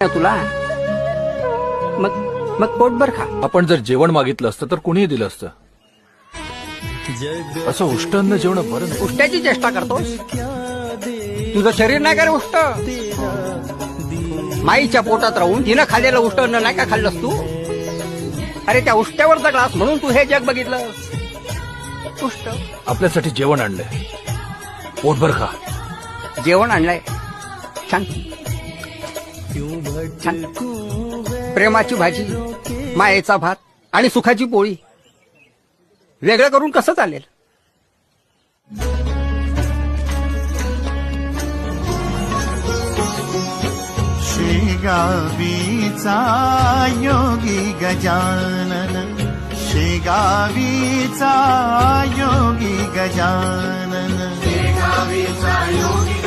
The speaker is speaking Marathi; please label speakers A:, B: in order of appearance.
A: तुला मग मग पोटभर खा.
B: आपण जर जेवण मागितलं असतं तर कोणीही दिलं असतं. असं उष्टान्न जेवण बरं नाही.
A: उष्ट्याची चेष्टा करतोस. तुझं शरीर नाही का रे उष्ट? माईच्या पोटात राहून तिनं खाल्लेलं उष्टान्न नाही का खाल्लंस तू? अरे त्या उष्ट्यावरचा ग्लास म्हणून तू हे जग बघितलं. उष्ट
B: आपल्यासाठी जेवण आणलंय, पोटभर खा.
A: जेवण आणलंय छान छान. प्रेमाची भाजी, मायेचा भात आणि सुखाची पोळी. वेगळं करून कसं चालेल?
C: शेगावीचा योगी गजानन, शेगावीचा योगी गजानन, शेगावीचा योगी